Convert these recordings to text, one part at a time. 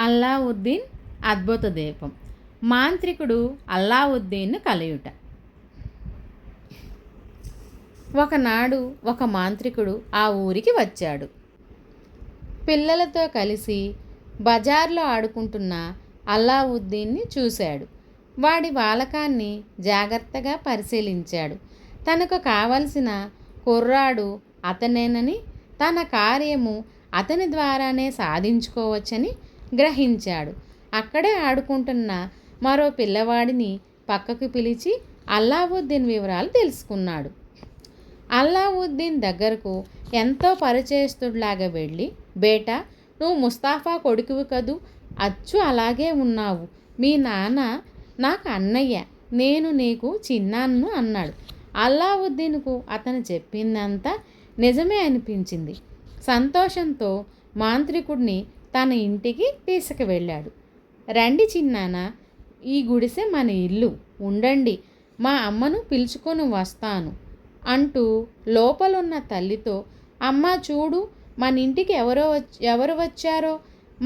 అల్లావుద్దీన్ అద్భుత దీపం. మాంత్రికుడు అల్లావుద్దీన్ను కలయుట. ఒకనాడు ఒక మాంత్రికుడు ఆ ఊరికి వచ్చాడు. పిల్లలతో కలిసి బజార్లో ఆడుకుంటున్న అల్లావుద్దీన్ని చూశాడు. వాడి వాలకాన్ని జాగ్రత్తగా పరిశీలించాడు. తనకు కావలసిన కుర్రాడు అతనేనని, తన కార్యము అతని ద్వారానే సాధించుకోవచ్చని గ్రహించాడు. అక్కడే ఆడుకుంటున్న మరో పిల్లవాడిని పక్కకు పిలిచి అల్లావుద్దీన్ వివరాలు తెలుసుకున్నాడు. అల్లావుద్దీన్ దగ్గరకు ఎంతో పరిచయస్తుడిలాగా వెళ్ళి, బేటా, నువ్వు ముస్తాఫా కొడుకువి కదూ, అచ్చు అలాగే ఉన్నావు. మీ నాన్న నాకు అన్నయ్య, నేను నీకు చిన్నాన్ను అన్నాడు. అల్లావుద్దీన్కు అతను చెప్పిందంతా నిజమే అనిపించింది. సంతోషంతో మాంత్రికుడిని తన ఇంటికి తీసుకువెళ్ళాడు. రండి చిన్నానా, ఈ గుడిసె మన ఇల్లు, ఉండండి, మా అమ్మను పిలుచుకొని వస్తాను అంటూ లోపలున్న తల్లితో, అమ్మ చూడు, మన ఇంటికి ఎవరు వచ్చారో,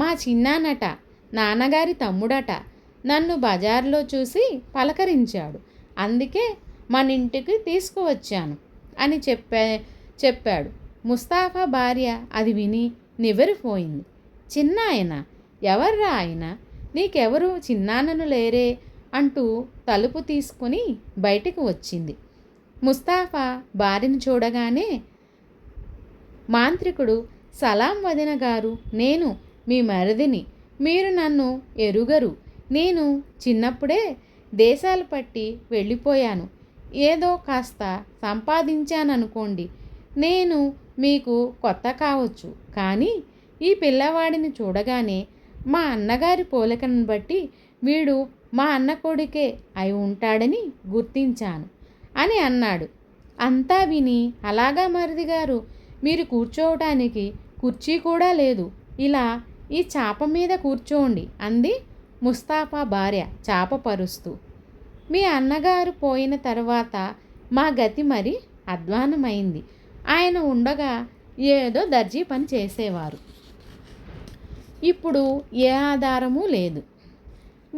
మా చిన్నానట, నాన్నగారి తమ్ముడట, నన్ను బజార్లో చూసి పలకరించాడు, అందుకే మన ఇంటికి తీసుకువచ్చాను అని చెప్పాడు. ముస్తాఫా భార్య అది విని నివ్వెరపోయింది. చిన్నాయన, ఎవర్రా ఆయన, నీకెవరు చిన్నాన్నను లేరే అంటూ తలుపు తీసుకుని బయటికి వచ్చింది. ముస్తాఫా భార్యను చూడగానే మాంత్రికుడు, సలాం వదిన గారు, నేను మీ మరిదిని, మీరు నన్ను ఎరుగరు, నేను చిన్నప్పుడే దేశాలు పట్టి వెళ్ళిపోయాను, ఏదో కాస్త సంపాదించాననుకోండి, నేను మీకు కొత్త కావచ్చు, కానీ ఈ పిల్లవాడిని చూడగానే మా అన్నగారి పోలికను బట్టి వీడు మా అన్న కొడుకే అయి ఉంటాడని గుర్తించాను అని అన్నాడు. అంతా విని, అలాగా మరిది గారు, మీరు కూర్చోవటానికి కుర్చీ కూడా లేదు, ఇలా ఈ చాప మీద కూర్చోండి అంది ముస్తాఫా భార్య చాప పరుస్తూ. మీ అన్నగారు పోయిన తర్వాత మా గతి మరి అధ్వానమైంది. ఆయన ఉండగా ఏదో దర్జీ పని చేసేవారు. ఇప్పుడు ఏ ఆధారము లేదు.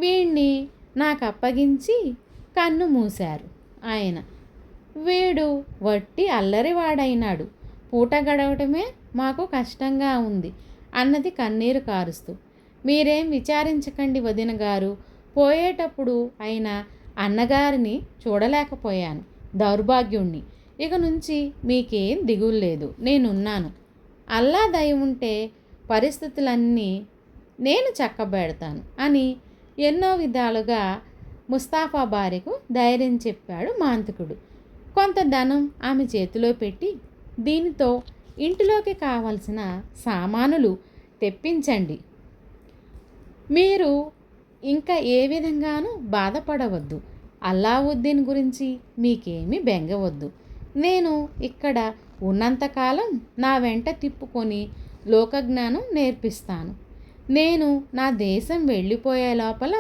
వీణ్ణి నాకు అప్పగించి కన్ను మూశారు ఆయన. వీడు వట్టి అల్లరివాడైనాడు. పూట గడవటమే మాకు కష్టంగా ఉంది అన్నది కన్నీరు కారుస్తూ. మీరేం విచారించకండి వదిన గారు, పోయేటప్పుడు అయినా అన్నగారిని చూడలేకపోయాను, దౌర్భాగ్యుణ్ణి. ఇక నుంచి మీకేం దిగులు లేదు, నేనున్నాను. అల్లా దయ ఉంటే పరిస్థితులన్నీ నేను చక్కబెడతాను అని ఎన్నో విధాలుగా ముస్తాఫా భార్యకు ధైర్యం చెప్పాడు మాంత్రికుడు. కొంత ధనం ఆమె చేతిలో పెట్టి, దీనితో ఇంటిలోకి కావలసిన సామానులు తెప్పించండి, మీరు ఇంకా ఏ విధంగానూ బాధపడవద్దు, అల్లావుద్దీన్ గురించి మీకేమీ బెంగవద్దు, నేను ఇక్కడ ఉన్నంతకాలం నా వెంట తిప్పుకొని లోకజ్ఞానం నేర్పిస్తాను, నేను నా దేశం వెళ్ళిపోయే లోపల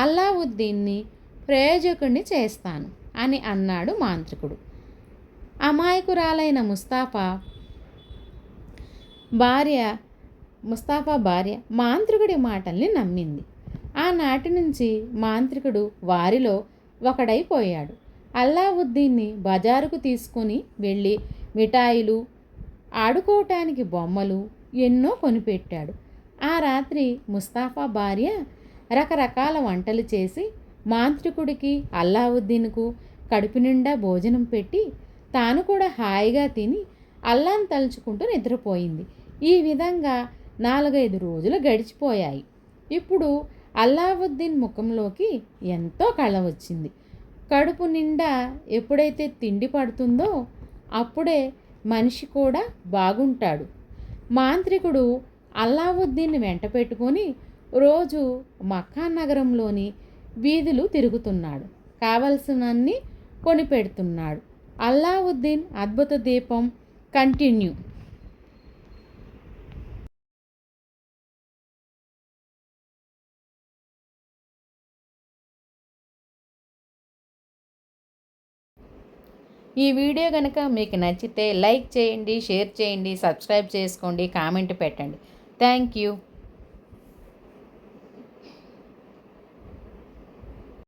అల్లావుద్దీన్ని ప్రయోజకుడిని చేస్తాను అని అన్నాడు మాంత్రికుడు. అమాయకురాలైన ముస్తాఫా భార్య మాంత్రికుడి మాటల్ని నమ్మింది. ఆనాటి నుంచి మాంత్రికుడు వారిలో ఒకడైపోయాడు. అల్లావుద్దీన్ని బజారుకు తీసుకుని వెళ్ళి మిఠాయిలు, ఆడుకోవటానికి బొమ్మలు ఎన్నో కొనిపెట్టాడు. ఆ రాత్రి ముస్తాఫా భార్య రకరకాల వంటలు చేసి మాంత్రికుడికి అల్లావుద్దీన్కు కడుపు నిండా భోజనం పెట్టి తాను కూడా హాయిగా తిని అల్లాను తలుచుకుంటూ నిద్రపోయింది. ఈ విధంగా 4-5 రోజులు గడిచిపోయాయి. ఇప్పుడు అల్లావుద్దీన్ ముఖంలోకి ఎంతో కళ వచ్చింది. కడుపు నిండా ఎప్పుడైతే తిండి పడుతుందో అప్పుడే మనిషి కూడా బాగుంటాడు. మాంత్రికుడు అల్లావుద్దీన్ని వెంట పెట్టుకొని రోజు మక్కా నగరంలోని వీధులు తిరుగుతున్నాడు, కావలసినన్ని కొనిపెడుతున్నాడు. అల్లావుద్దీన్ అద్భుత దీపం కంటిన్యూ. ఈ వీడియో కనుక మీకు నచ్చితే లైక్ చేయండి, షేర్ చేయండి, సబ్స్క్రైబ్ చేసుకోండి, కామెంట్ పెట్టండి. Thank you.